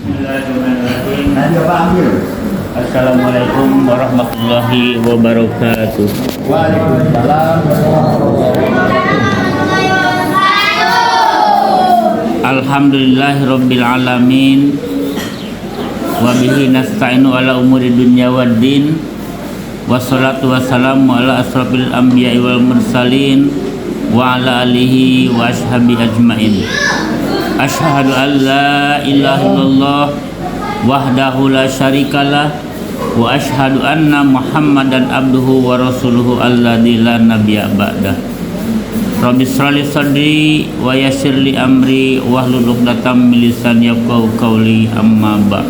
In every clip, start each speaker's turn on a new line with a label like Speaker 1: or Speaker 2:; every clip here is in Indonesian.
Speaker 1: Bismillahirrahmanirrahim. Assalamualaikum warahmatullahi wabarakatuh.
Speaker 2: Waalaikumsalam warahmatullahi wabarakatuh.
Speaker 1: Alhamdulillahirabbil alamin. Wa bihi nasta'inu ala umuri dunya waddin. Wassalatu wassalamu ala asrofil anbiya'i wal mursalin wa ala alihi wa ashabi ajmain. Asyhadu an la ilaha illallah wahdahu la syarikalah wa asyhadu anna Muhammadan abduhu wa rasuluhu alladzi la nabiyya ba'dah. Rabbi shrahli sadri wa yassir li amri wahlul 'uqdatam min lisani yafqahu qawli, amma ba'd.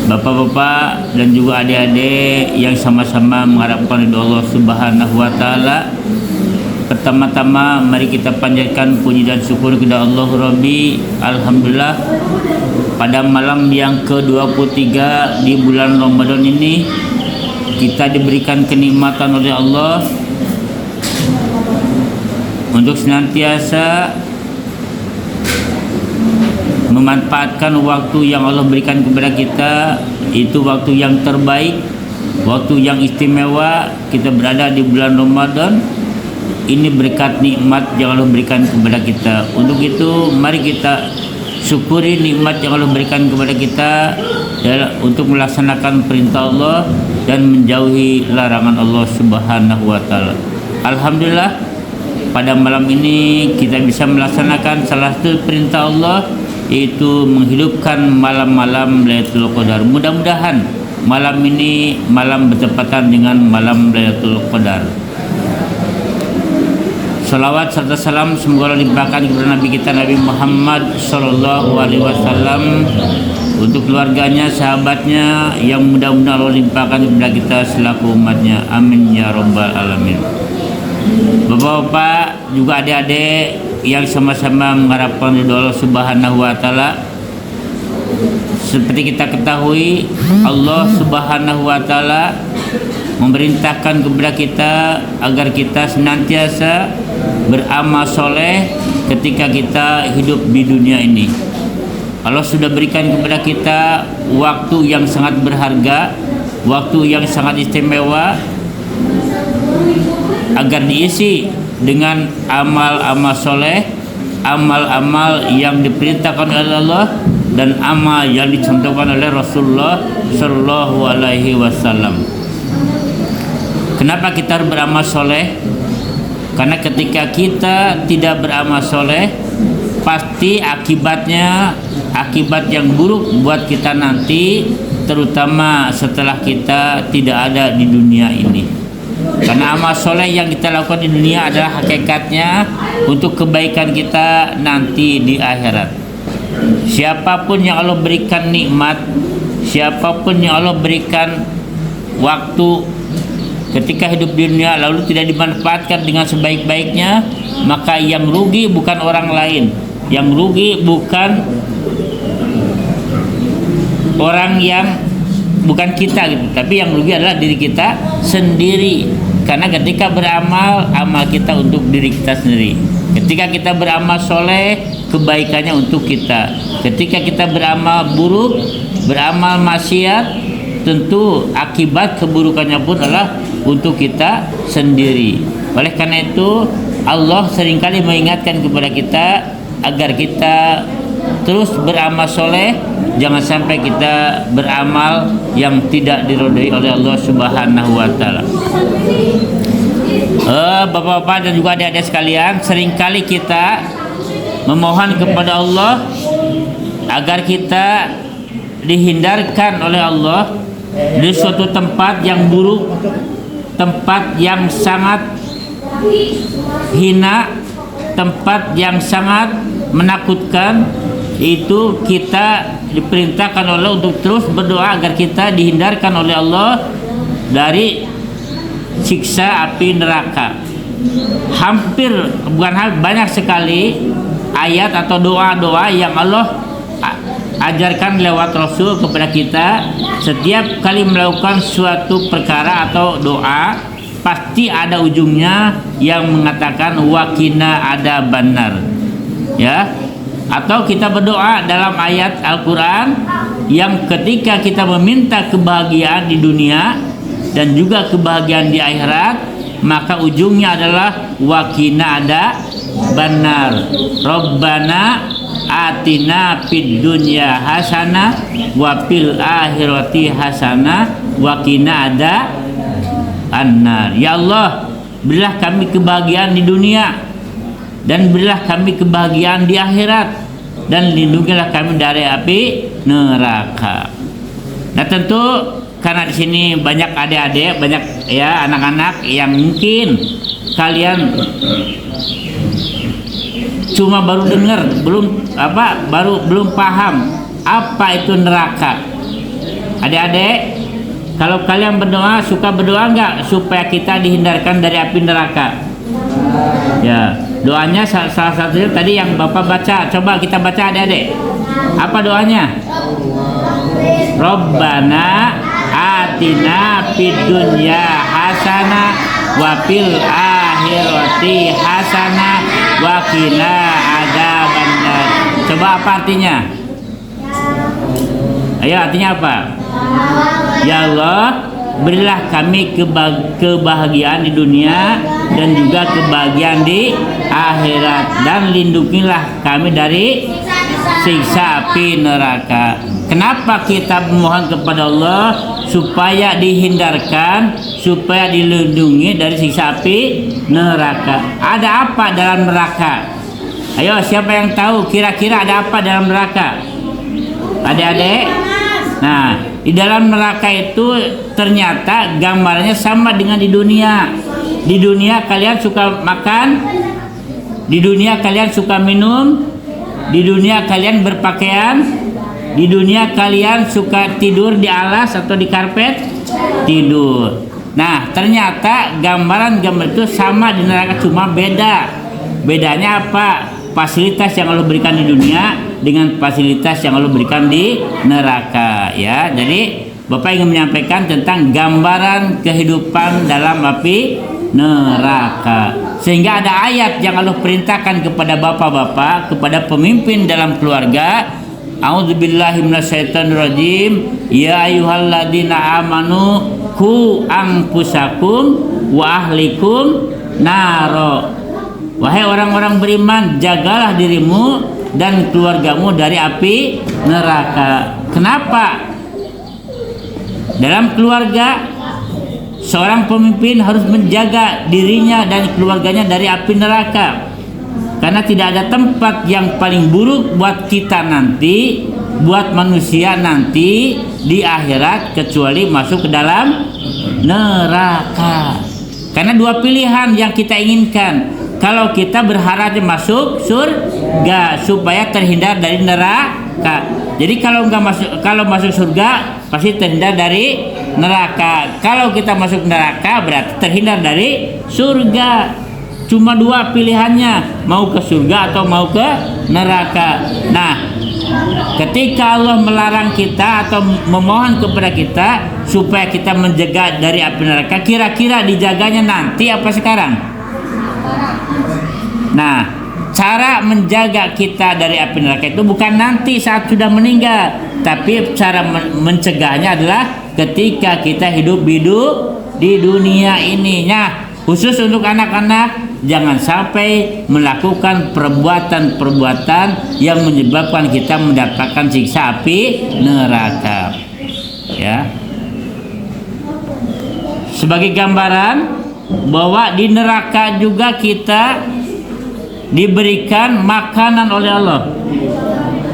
Speaker 1: Bapak-bapak dan juga adik-adik yang sama-sama mengharapkan ridho Allah Subhanahu wa taala, pertama-tama mari kita panjatkan puji dan syukur kepada Allah Rabbi. Alhamdulillah, pada malam yang ke-23 di bulan Ramadan ini kita diberikan kenikmatan oleh Allah untuk senantiasa memanfaatkan waktu yang Allah berikan kepada kita. Itu waktu yang terbaik, waktu yang istimewa. Kita berada di bulan Ramadan ini berkat nikmat yang Allah berikan kepada kita. Untuk itu mari kita syukuri nikmat yang Allah berikan kepada kita untuk melaksanakan perintah Allah dan menjauhi larangan Allah Subhanahu wa taala. Alhamdulillah, pada malam ini kita bisa melaksanakan salah satu perintah Allah, yaitu menghidupkan malam-malam Lailatul Qadar. Mudah-mudahan malam ini malam bertepatan dengan malam Lailatul Qadar. Salawat serta salam semoga Allah limpahkan kepada Nabi kita Nabi Muhammad sallallahu alaihi wasallam, untuk keluarganya, sahabatnya yang mudah-mudahan Allah limpahkan kepada kita selaku umatnya. Amin ya rabbal alamin. Bapak-bapak juga adik-adik yang sama-sama mengharapkan ridho Allah Subhanahu wa taala, seperti kita ketahui Allah Subhanahu wa taala memerintahkan kepada kita agar kita senantiasa beramal soleh ketika kita hidup di dunia ini. Allah sudah berikan kepada kita waktu yang sangat berharga, waktu yang sangat istimewa, agar diisi dengan amal-amal soleh, amal-amal yang diperintahkan oleh Allah dan amal yang dicontohkan oleh Rasulullah Shallallahu Alaihi Wasallam. Kenapa kita harus beramal soleh? Karena ketika kita tidak beramal soleh, pasti akibatnya akibat yang buruk buat kita nanti, terutama setelah kita tidak ada di dunia ini. Karena amal soleh yang kita lakukan di dunia adalah hakikatnya untuk kebaikan kita nanti di akhirat. Siapapun yang Allah berikan nikmat, siapapun yang Allah berikan waktu ketika hidup di dunia lalu tidak dimanfaatkan dengan sebaik-baiknya, maka yang rugi bukan orang lain, yang rugi bukan orang yang bukan kita gitu, tapi yang rugi adalah diri kita sendiri. Karena ketika beramal, amal kita untuk diri kita sendiri. Ketika kita beramal soleh, kebaikannya untuk kita. Ketika kita beramal buruk, beramal maksiat, tentu akibat keburukannya pun adalah untuk kita sendiri. Oleh karena itu Allah seringkali mengingatkan kepada kita agar kita terus beramal soleh, jangan sampai kita beramal yang tidak diridhoi oleh Allah Subhanahu wa taala. Bapak-bapak dan juga adik-adik sekalian, seringkali kita memohon kepada Allah agar kita dihindarkan oleh Allah di suatu tempat yang buruk, tempat yang sangat hina, tempat yang sangat menakutkan. Itu kita diperintahkan oleh untuk terus berdoa agar kita dihindarkan oleh Allah dari siksa api neraka. Banyak sekali ayat atau doa-doa yang Allah ajarkan lewat Rasul kepada kita. Setiap kali melakukan suatu perkara atau doa, pasti ada ujungnya yang mengatakan wakina ada benar, ya. Atau kita berdoa dalam ayat Al-Quran yang ketika kita meminta kebahagiaan di dunia dan juga kebahagiaan di akhirat, maka ujungnya adalah wakina ada benar. Rabbana atina fid dunya hasanah wa fil akhirati hasanah wa qina ada annar. Ya Allah, berilah kami kebahagiaan di dunia dan berilah kami kebahagiaan di akhirat, dan lindungilah kami dari api neraka. Nah, tentu karena di sini banyak adik-adik, banyak ya anak-anak yang mungkin kalian cuma baru dengar, belum paham apa itu neraka. Adik-adik, kalau kalian berdoa, suka berdoa enggak supaya kita dihindarkan dari api neraka? Ya, doanya salah satunya tadi yang Bapak baca. Coba kita baca adik-adik. Apa doanya? Rabbana atina fid dunya hasanah wa fil akhirati hasanah wa qina adzabannar. Coba apa artinya? Ayo, artinya apa? Ya Allah, berilah kami kebahagiaan di dunia dan juga kebahagiaan di akhirat, dan lindungilah kami dari siksa api neraka. Kenapa kita memohon kepada Allah? Supaya dihindarkan, supaya dilindungi dari siksa api neraka. Ada apa dalam neraka? Ayo, siapa yang tahu kira-kira ada apa dalam neraka? Adik-adik? Nah, di dalam neraka itu ternyata gambarnya sama dengan di dunia. Di dunia kalian suka makan, di dunia kalian suka minum, di dunia kalian berpakaian, di dunia kalian suka tidur di alas atau di karpet, tidur. Nah, ternyata gambaran-gambar itu sama di neraka, cuma beda. Bedanya apa? Fasilitas yang Allah berikan di dunia dengan fasilitas yang Allah berikan di neraka, ya. Jadi Bapak ingin menyampaikan tentang gambaran kehidupan dalam api neraka, sehingga ada ayat yang Allah perintahkan kepada bapak-bapak, kepada pemimpin dalam keluarga. A'udzubillahi minasyaitonirrajim. Ya ayyuhalladzina amanu qu anfusakum wa ahlikum naro. Wahai orang-orang beriman, jagalah dirimu dan keluargamu dari api neraka. Kenapa? Dalam keluarga, seorang pemimpin harus menjaga dirinya dan keluarganya dari api neraka. Karena tidak ada tempat yang paling buruk buat kita nanti, buat manusia nanti di akhirat, kecuali masuk ke dalam neraka. Karena dua pilihan yang kita inginkan. Kalau kita berharap masuk surga supaya terhindar dari neraka. Jadi kalau masuk surga pasti terhindar dari neraka. Kalau kita masuk neraka berarti terhindar dari surga. Cuma dua pilihannya, mau ke surga atau mau ke neraka. Nah, ketika Allah melarang kita atau memohon kepada kita supaya kita menjaga dari api neraka, kira-kira dijaganya nanti apa sekarang? Nah, cara menjaga kita dari api neraka itu bukan nanti saat sudah meninggal, tapi cara mencegahnya adalah ketika kita hidup di dunia ini. Nah, khusus untuk anak-anak, jangan sampai melakukan perbuatan-perbuatan yang menyebabkan kita mendapatkan siksa api neraka. Ya. Sebagai gambaran bahwa di neraka juga kita diberikan makanan oleh Allah.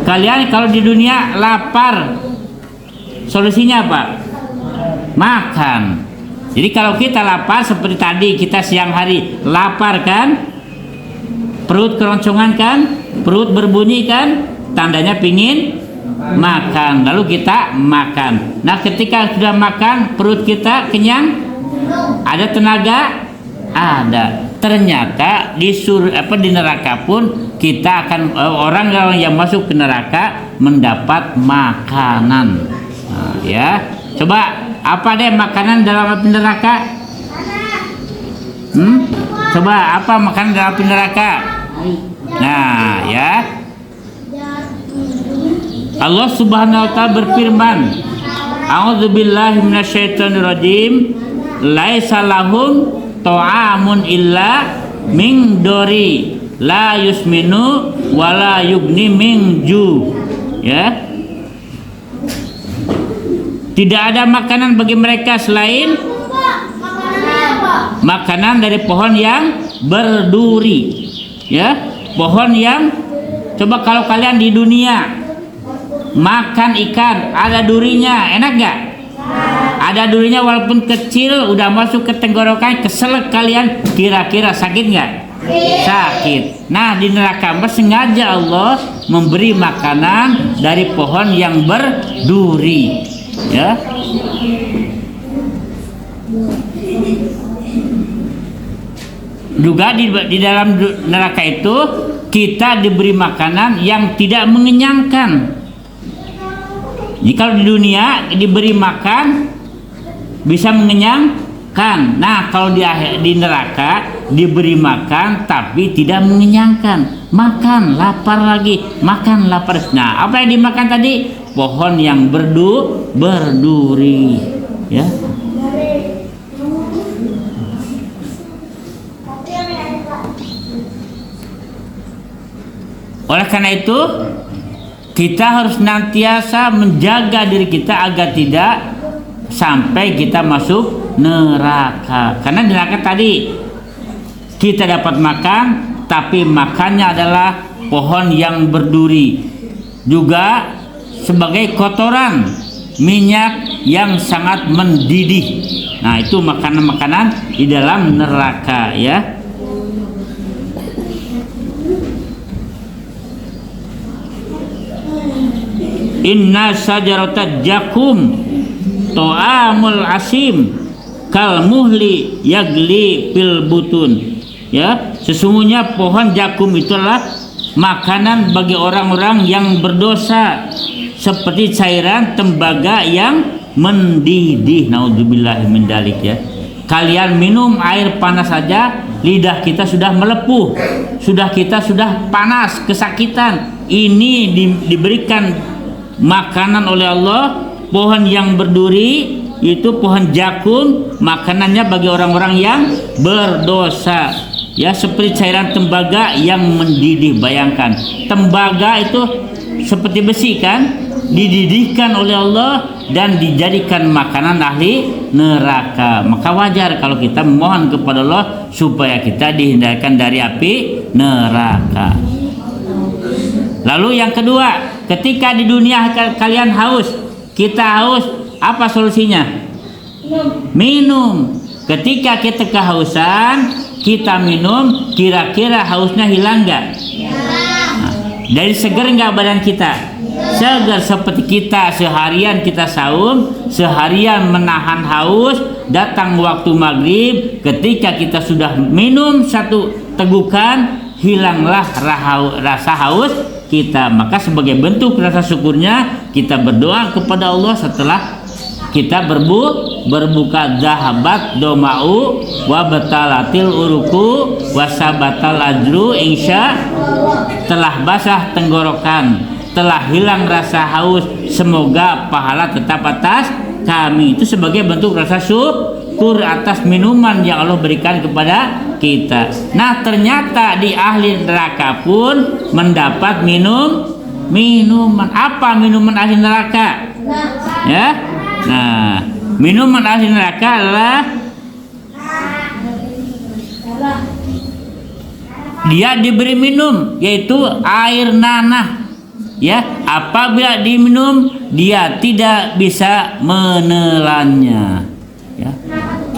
Speaker 1: Kalian kalau di dunia lapar, solusinya apa? Makan. Jadi kalau kita lapar seperti tadi kita siang hari lapar kan, perut keroncongan kan, perut berbunyi kan, tandanya pingin makan. Lalu kita makan. Nah, ketika sudah makan, perut kita kenyang, ada tenaga, ada. Ternyata di neraka pun kita akan orang yang masuk ke neraka mendapat makanan. Nah, ya, coba apa deh makanan dalam api neraka? Coba apa makanan dalam api neraka? Nah, ya, Allah Subhanahu wa taala berfirman, A'udzubillahi minasyaitonirrajim, laisa lahum ta'amun illa min dori la yusminu wala yugni min ju. Ya. Tidak ada makanan bagi mereka selain makanan dari pohon yang berduri. Ya, pohon yang, coba kalau kalian di dunia makan ikan ada durinya, enak gak? Ada durinya walaupun kecil, udah masuk ke tenggorokan, keselak kalian, kira-kira sakit gak? Sakit. Nah, di neraka sengaja Allah memberi makanan dari pohon yang berduri. Ya. Juga di dalam neraka itu kita diberi makanan yang tidak mengenyangkan. Jika di dunia diberi makan bisa mengenyangkan. Nah, kalau di neraka diberi makan tapi tidak mengenyangkan. Makan lapar lagi, makan lapar. Nah, apa yang dimakan tadi? Pohon yang berduri. Ya. Oleh karena itu kita harus senantiasa menjaga diri kita agar tidak sampai kita masuk neraka. Karena di neraka tadi kita dapat makan, tapi makannya adalah pohon yang berduri. Juga sebagai kotoran, minyak yang sangat mendidih. Nah, itu makanan-makanan di dalam neraka, ya. Inna sajaratad jakum to'amul asim kal muhli yagli fil butun. Ya, sesungguhnya pohon jakum itulah makanan bagi orang-orang yang berdosa, seperti cairan tembaga yang mendidih. Naudzubillahi min dzalik, ya. Kalian minum air panas saja lidah kita sudah melepuh, kita sudah panas, kesakitan. Ini diberikan makanan oleh Allah, pohon yang berduri, itu pohon jakum, makanannya bagi orang-orang yang berdosa. Ya, seperti cairan tembaga yang mendidih. Bayangkan, tembaga itu seperti besi kan, dididihkan oleh Allah dan dijadikan makanan ahli neraka. Maka wajar kalau kita memohon kepada Allah supaya kita dihindarkan dari api neraka. Lalu yang kedua, ketika di dunia kalian haus, kita haus, apa solusinya? Minum. Ketika kita kehausan, kita minum, kira-kira hausnya hilang nggak? Nah, dari seger nggak badan kita? Segar. Seperti kita seharian kita saum, seharian menahan haus, datang waktu maghrib, ketika kita sudah minum satu tegukan, hilanglah rasa haus kita. Maka sebagai bentuk rasa syukurnya kita berdoa kepada Allah setelah kita berbuka, zahabat doma'u wa batalatil uruku wasabatal ajru, insya telah basah tenggorokan, telah hilang rasa haus, semoga pahala tetap atas kami. Itu sebagai bentuk rasa syukur atas minuman yang Allah berikan kepada kita. Nah, ternyata di ahli neraka pun mendapat minuman. Apa minuman ahli neraka? Ya. Nah, minuman ahli neraka adalah dia diberi minum, yaitu air nanah. Ya, apabila diminum dia tidak bisa menelannya. Ya.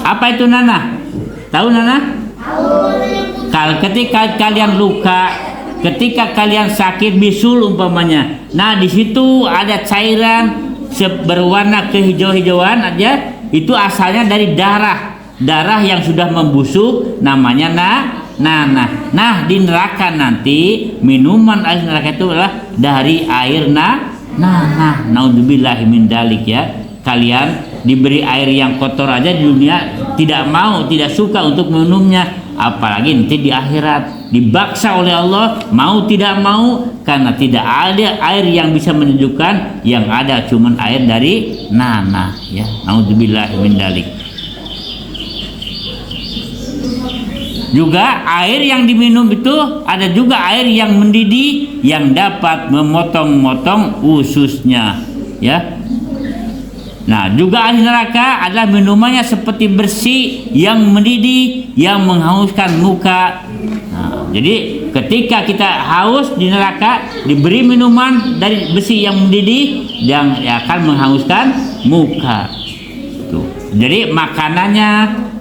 Speaker 1: Apa itu nanah? Tahu nanah? Kalau ketika kalian luka, ketika kalian sakit bisul umpamanya, nah di situ ada cairan berwarna kehijau-hijauan aja, itu asalnya dari darah yang sudah membusuk, namanya nanah. Nah, di neraka nanti minuman air neraka itu adalah dari air nanah. Naudzubillahi min dzalik, ya. Kalian diberi air yang kotor aja di dunia tidak mau, tidak suka untuk minumnya, apalagi nanti di akhirat dibaksa oleh Allah, mau tidak mau, karena tidak ada air yang bisa menyejukkan, yang ada cuman air dari nanah, ya. Naudzubillah min dzalik. Juga air yang diminum itu ada juga air yang mendidih yang dapat memotong-motong ususnya, ya. Nah, juga ahli neraka adalah minumannya seperti besi yang mendidih yang menghauskan muka. Nah, jadi ketika kita haus di neraka diberi minuman dari besi yang mendidih yang akan menghauskan muka. Tuh. Jadi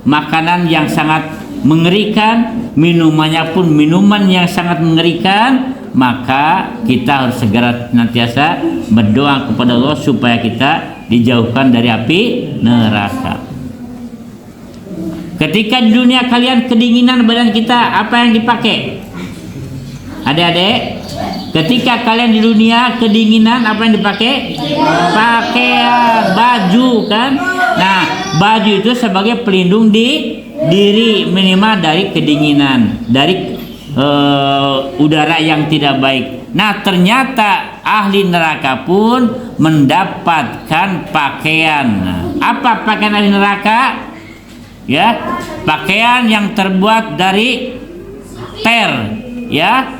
Speaker 1: makanan yang sangat mengerikan, minumannya pun minuman yang sangat mengerikan, maka kita harus segera senantiasa berdoa kepada Allah supaya kita dijauhkan dari api neraka. Ketika di dunia kalian kedinginan badan kita, apa yang dipakai? Adik-adik, ketika kalian di dunia kedinginan, apa yang dipakai? Pakaian, baju, kan? Nah, baju itu sebagai pelindung di diri, minimal dari kedinginan, dari udara yang tidak baik. Nah, ternyata ahli neraka pun mendapatkan pakaian. Nah, apa pakaian ahli neraka? Ya, pakaian yang terbuat dari ter, ya,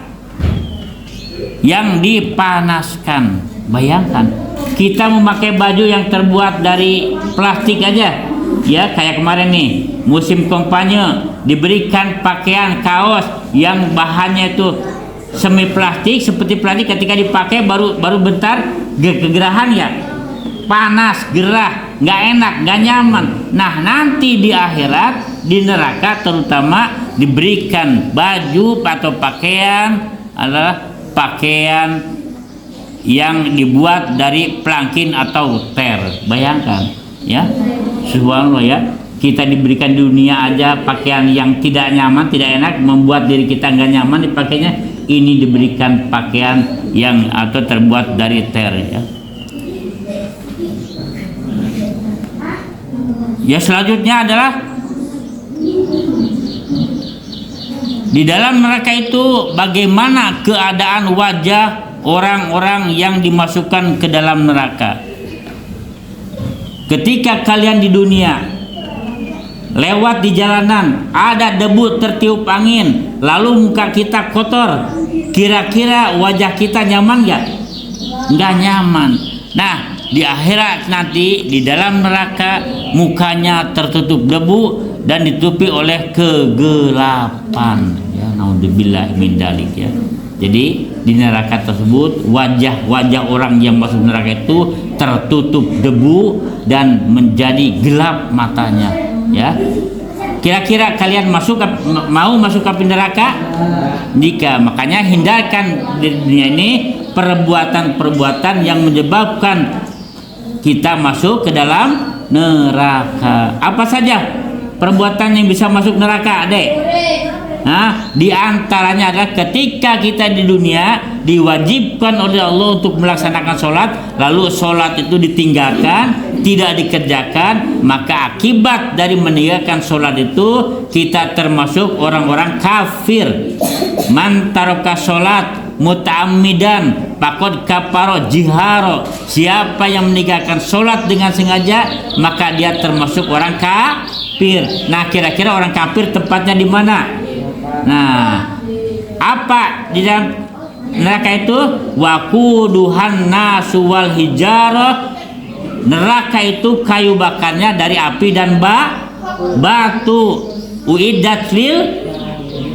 Speaker 1: yang dipanaskan. Bayangkan, kita memakai baju yang terbuat dari plastik aja, ya, kayak kemarin nih musim kampanye diberikan pakaian kaos yang bahannya itu semi plastik, seperti plastik, ketika dipakai baru bentar kegerahan, ya, panas, gerah, nggak enak, nggak nyaman. Nah, nanti di akhirat, di neraka terutama, diberikan baju atau pakaian adalah pakaian yang dibuat dari plankin atau ter. Bayangkan, ya, subhanallah, ya, kita diberikan di dunia aja pakaian yang tidak nyaman, tidak enak, membuat diri kita nggak nyaman dipakainya. Ini diberikan pakaian yang atau terbuat dari ter, ya. Ya, selanjutnya adalah di dalam neraka itu bagaimana keadaan wajah orang-orang yang dimasukkan ke dalam neraka. Ketika kalian di dunia lewat di jalanan, ada debu tertiup angin, lalu muka kita kotor, kira-kira wajah kita nyaman nggak? Nggak nyaman. Nah, di akhirat nanti di dalam neraka mukanya tertutup debu dan ditutupi oleh kegelapan, ya, naudzubillah min dzalik, ya. Jadi di neraka tersebut wajah-wajah orang yang masuk neraka itu tertutup debu dan menjadi gelap matanya, ya. Kira-kira kalian mau masuk ke neraka? Jika, makanya hindarkan di dunia ini perbuatan-perbuatan yang menyebabkan kita masuk ke dalam neraka. Apa saja perbuatan yang bisa masuk neraka, Adek? Nah, di antaranya adalah ketika kita di dunia diwajibkan oleh Allah untuk melaksanakan sholat, lalu sholat itu ditinggalkan, tidak dikerjakan, maka akibat dari meninggalkan sholat itu kita termasuk orang-orang kafir. Man taraka sholat muta'ammidan faqad kafara jiharo. Siapa yang meninggalkan sholat dengan sengaja, maka dia termasuk orang kafir. Nah, kira-kira orang kafir tempatnya di mana? Nah, apa di dalam neraka itu? Waquduhan nasu wal hijarah. Neraka itu kayu bakarnya dari api dan batu. Uiddat lil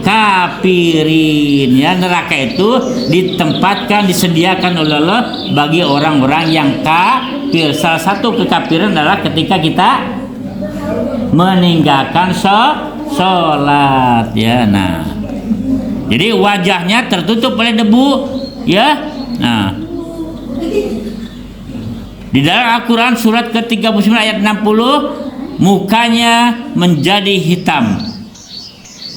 Speaker 1: kafirin, ya. Neraka itu ditempatkan, disediakan oleh Allah bagi orang-orang yang kafir. Salah satu kekafiran adalah ketika kita meninggalkan sholat, ya. Nah, jadi wajahnya tertutup oleh debu, ya. Nah, di dalam Al-Quran surat ke-39 ayat 60, mukanya menjadi hitam.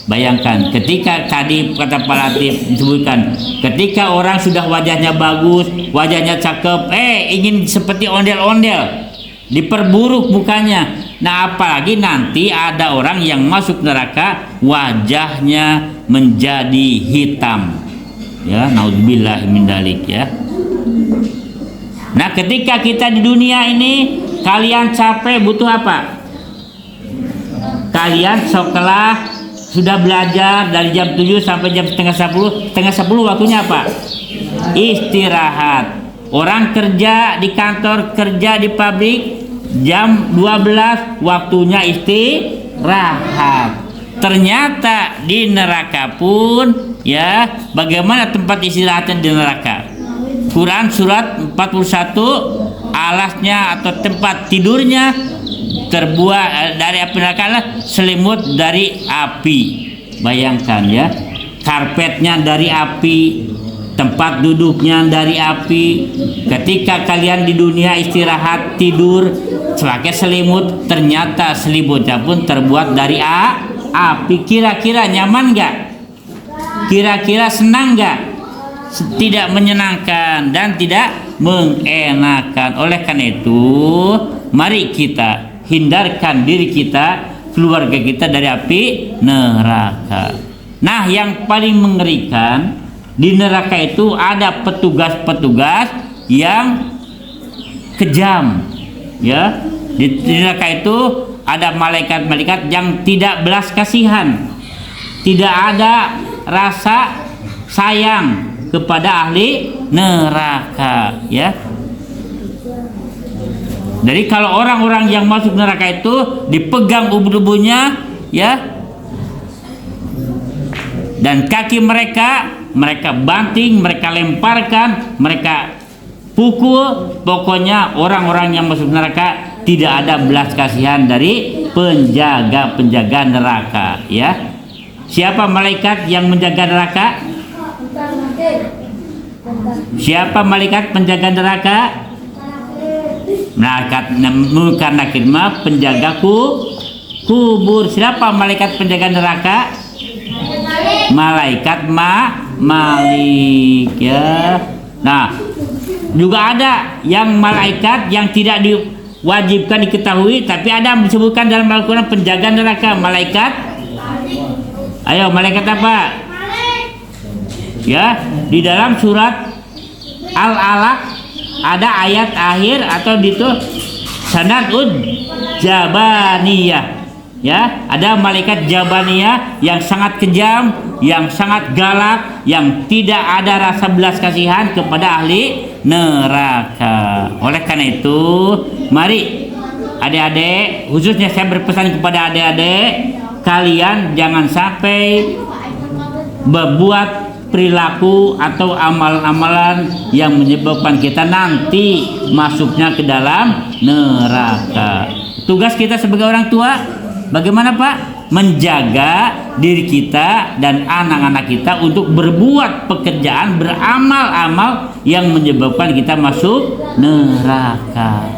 Speaker 1: Bayangkan, ketika tadi kata Pak Latif disebutkan, ketika orang sudah wajahnya bagus, wajahnya cakep, ingin seperti ondel-ondel, diperburuk mukanya. Nah, apalagi nanti ada orang yang masuk neraka wajahnya menjadi hitam. Ya, naudzubillah min dzalik ya. Nah, ketika kita di dunia ini, kalian capek butuh apa? Kalian setelah sudah belajar dari jam 7 sampai jam setengah 10 waktunya apa? Istirahat. Orang kerja di kantor, kerja di pabrik, jam 12 waktunya istirahat. Ternyata di neraka pun ya, bagaimana tempat istirahatnya di neraka? Quran surat 41, alasnya atau tempat tidurnya terbuat dari api neraka, selimut dari api. Bayangkan ya, karpetnya dari api, tempat duduknya dari api. Ketika kalian di dunia istirahat tidur pakai selimut, ternyata selimutnya pun terbuat dari api. Kira-kira nyaman nggak? Kira-kira senang nggak? Tidak menyenangkan dan tidak mengenakan. Oleh karena itu, mari kita hindarkan diri kita, keluarga kita dari api neraka. Nah, yang paling mengerikan di neraka itu ada petugas-petugas yang kejam. Ya, di neraka itu ada malaikat-malaikat yang tidak belas kasihan, tidak ada rasa sayang kepada ahli neraka. Ya. Jadi kalau orang-orang yang masuk neraka itu dipegang ubun-ubunnya, ya, dan kaki mereka banting, mereka lemparkan, mereka pukul. Pokoknya orang-orang yang masuk neraka tidak ada belas kasihan dari penjaga-penjaga neraka. Ya, siapa malaikat yang menjaga neraka? Siapa malaikat penjaga neraka? Malaikat Munkar Nakir mah penjaga kubur. Siapa malaikat penjaga neraka? Malaikat Malik ya. Nah, juga ada yang malaikat yang tidak diwajibkan diketahui, tapi ada yang disebutkan dalam Al-Quran penjaga neraka. Malaikat, ayo, malaikat apa? Ya, di dalam surat Al-Alaq ada ayat akhir atau itu sanadud jabaniyah. Ya, ada malaikat jabaniyah yang sangat kejam, yang sangat galak, yang tidak ada rasa belas kasihan kepada ahli neraka. Oleh karena itu, mari adik-adik, khususnya saya berpesan kepada adik-adik, kalian jangan sampai berbuat perilaku atau amal-amalan yang menyebabkan kita nanti masuknya ke dalam neraka. Tugas kita sebagai orang tua bagaimana, Pak? Menjaga diri kita dan anak-anak kita untuk berbuat pekerjaan, beramal-amal yang menyebabkan kita masuk neraka.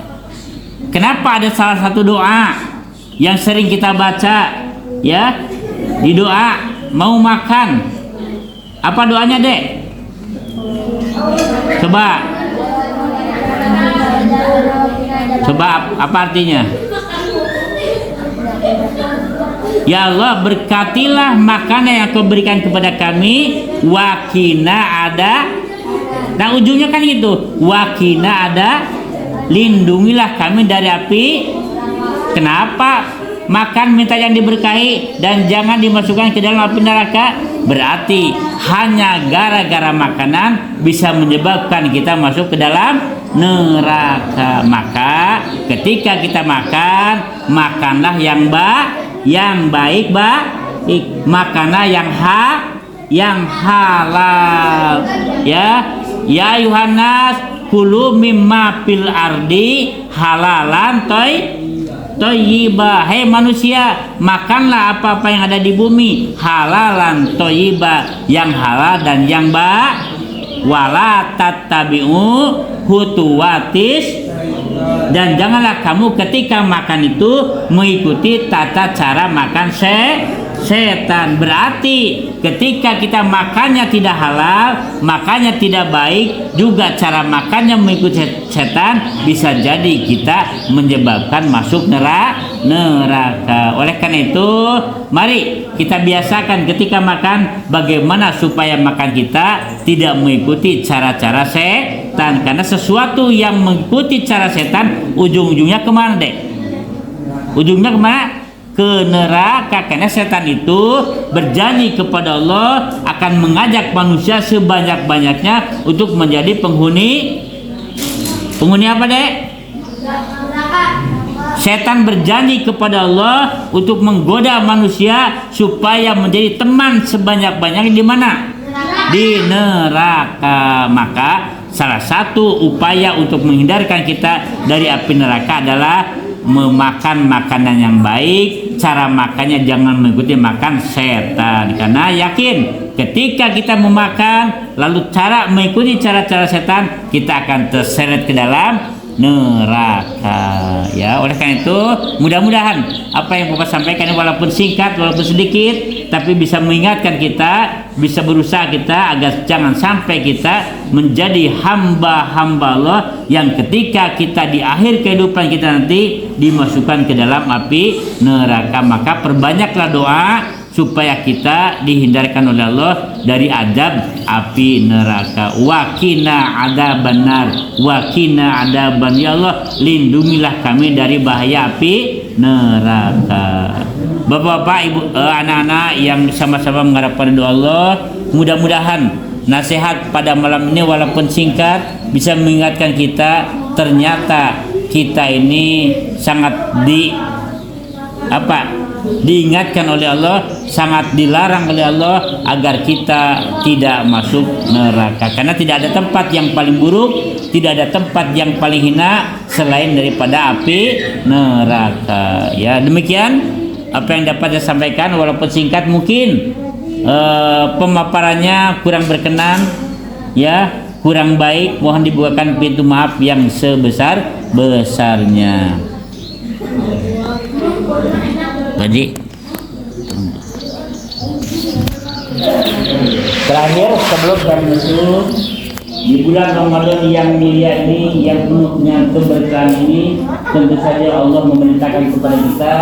Speaker 1: Kenapa ada salah satu doa yang sering kita baca, ya? Di doa mau makan, apa doanya, Dek? Coba apa artinya? Ya Allah, berkatilah makanan yang Kau berikan kepada kami, wakina ada. Nah, ujungnya kan gitu, wakina ada, lindungilah kami dari api. Kenapa makan minta yang diberkahi dan jangan dimasukkan ke dalam api neraka? Berarti hanya gara-gara makanan bisa menyebabkan kita masuk ke dalam neraka. Maka ketika kita makan, makanlah yang baik, makanlah yang halal. Ya Yohanes, kulu mimma fil ardi halalan toyiba. Hei manusia, makanlah apa-apa yang ada di bumi, halalan toyiba, yang halal dan yang wala tattabi'u hutuwatis, dan janganlah kamu ketika makan itu mengikuti tata cara makan setan. Berarti ketika kita makannya tidak halal, makannya tidak baik, juga cara makannya mengikuti setan, bisa jadi kita menyebabkan masuk neraka. neraka. Oleh karena itu, mari kita biasakan ketika makan bagaimana supaya makan kita tidak mengikuti cara-cara setan. Karena sesuatu yang mengikuti cara setan ujung-ujungnya kemana dek? Ujungnya kemana? Ke neraka. Karena setan itu berjanji kepada Allah akan mengajak manusia sebanyak-banyaknya untuk menjadi penghuni apa dek? Setan berjanji kepada Allah untuk menggoda manusia supaya menjadi teman sebanyak-banyaknya di mana? Di neraka. Maka salah satu upaya untuk menghindarkan kita dari api neraka adalah memakan makanan yang baik. Cara makannya jangan mengikuti makan setan, karena yakin ketika kita memakan lalu cara mengikuti cara-cara setan, kita akan terseret ke dalam neraka. Ya, oleh karena itu mudah-mudahan apa yang Bapak sampaikan walaupun singkat, walaupun sedikit, tapi bisa mengingatkan kita, bisa berusaha kita agar jangan sampai kita menjadi hamba-hamba Allah yang ketika kita di akhir kehidupan kita nanti dimasukkan ke dalam api neraka. Maka perbanyaklah doa supaya kita dihindarkan oleh Allah dari azab api neraka. Wakina adabannar, wakina adaban, ya Allah lindungilah kami dari bahaya api neraka. Bapak-bapak, ibu, anak-anak yang sama-sama mengharapkan doa Allah, mudah-mudahan nasihat pada malam ini walaupun singkat bisa mengingatkan kita, ternyata kita ini sangat diingatkan oleh Allah, sangat dilarang oleh Allah agar kita tidak masuk neraka. Karena tidak ada tempat yang paling buruk, tidak ada tempat yang paling hina selain daripada api neraka. Ya, demikian apa yang dapat saya sampaikan walaupun singkat. Mungkin pemaparannya kurang berkenan, ya, kurang baik, mohon dibukakan pintu maaf yang sebesar-besarnya. Tadi terakhir sebelum kami masuk di bulan Ramadan yang mulia ini, yang penuh dengan keberkahan ini, tentu saja Allah memerintahkan kepada kita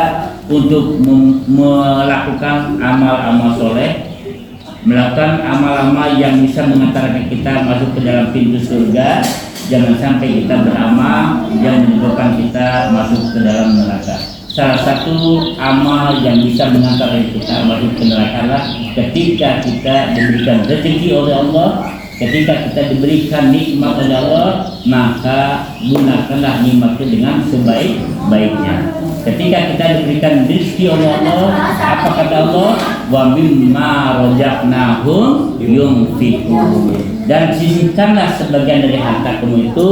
Speaker 1: untuk melakukan amal-amal soleh, melakukan amal-amal yang bisa mengantarkan kita masuk ke dalam pintu surga. Jangan sampai kita beramal yang menyebabkan kita masuk ke dalam neraka. Salah satu amal yang bisa mengantarkan kita masuk ke neraka adalah ketika kita diberikan rezeki oleh Allah, ketika kita diberikan nikmat oleh Allah, maka gunakanlah nikmat itu dengan sebaik-baiknya. Ketika kita diberikan rezeki oleh Allah, apa kata Allah? Wa mimma razaqnahum yunfiqun. Dan sisihkanlah sebagian dari harta kamu itu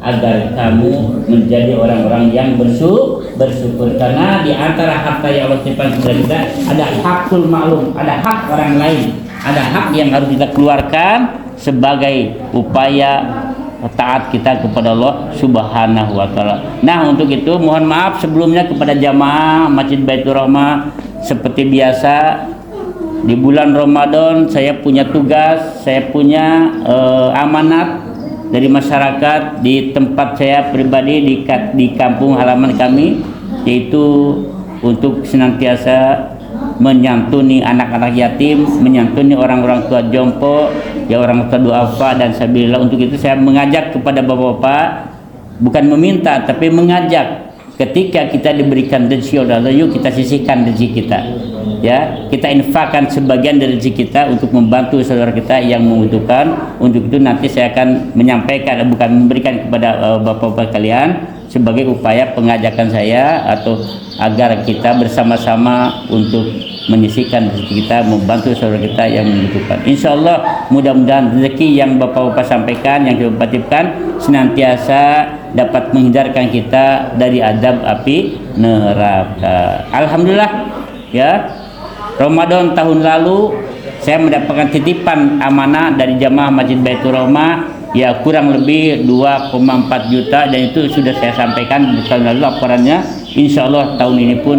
Speaker 1: agar kamu menjadi orang-orang yang bersyukur. Karena di antara harta yang Allah titipkan kepada kita ada hakul maklum, ada hak orang lain, ada hak yang harus kita keluarkan sebagai upaya taat kita kepada Allah Subhanahu wa taala. Nah, untuk itu mohon maaf sebelumnya kepada jamaah Masjid Baitur Rahmah. Seperti biasa di bulan Ramadan saya punya tugas, saya punya amanat dari masyarakat di tempat saya pribadi di kampung halaman kami, yaitu untuk senantiasa menyantuni anak-anak yatim, menyantuni orang-orang tua jompo, ya orang tua duafa dan sabilillah. Untuk itu saya mengajak kepada bapak-bapak, bukan meminta tapi mengajak, ketika kita diberikan rezeki oleh Allah, yuk kita sisihkan rezeki kita, ya, kita infakkan sebagian dari rezeki kita untuk membantu saudara kita yang membutuhkan. Untuk itu nanti saya akan menyampaikan, bukan memberikan kepada bapak-bapak kalian sebagai upaya pengajakan saya, atau agar kita bersama-sama untuk menyisihkan rezeki kita, membantu saudara kita yang membutuhkan. Insya Allah mudah-mudahan rezeki yang bapak-bapak sampaikan, yang kita titipkan, senantiasa dapat menghindarkan kita dari azab api neraka. Alhamdulillah, ya, Ramadan tahun lalu saya mendapatkan titipan amanah dari jamaah Masjid Baitur Rahmah, ya kurang lebih 2,4 juta, dan itu sudah saya sampaikan tahun lalu laporannya. Insya Allah tahun ini pun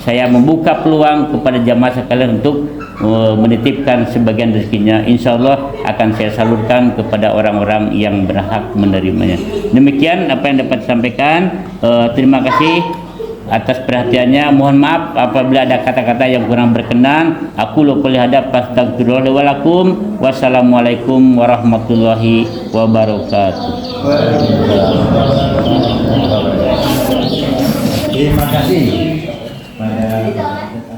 Speaker 1: saya membuka peluang kepada jamaah sekalian untuk menitipkan sebagian rezekinya. Insya Allah akan saya salurkan kepada orang-orang yang berhak menerimanya. Demikian apa yang dapat disampaikan. Terima kasih. atas perhatiannya. Mohon maaf apabila ada kata-kata yang kurang berkenan. Aku lupa hadap astagfirullah li wa lakum. Wassalamualaikum warahmatullahi wabarakatuh.
Speaker 2: Terima kasih pada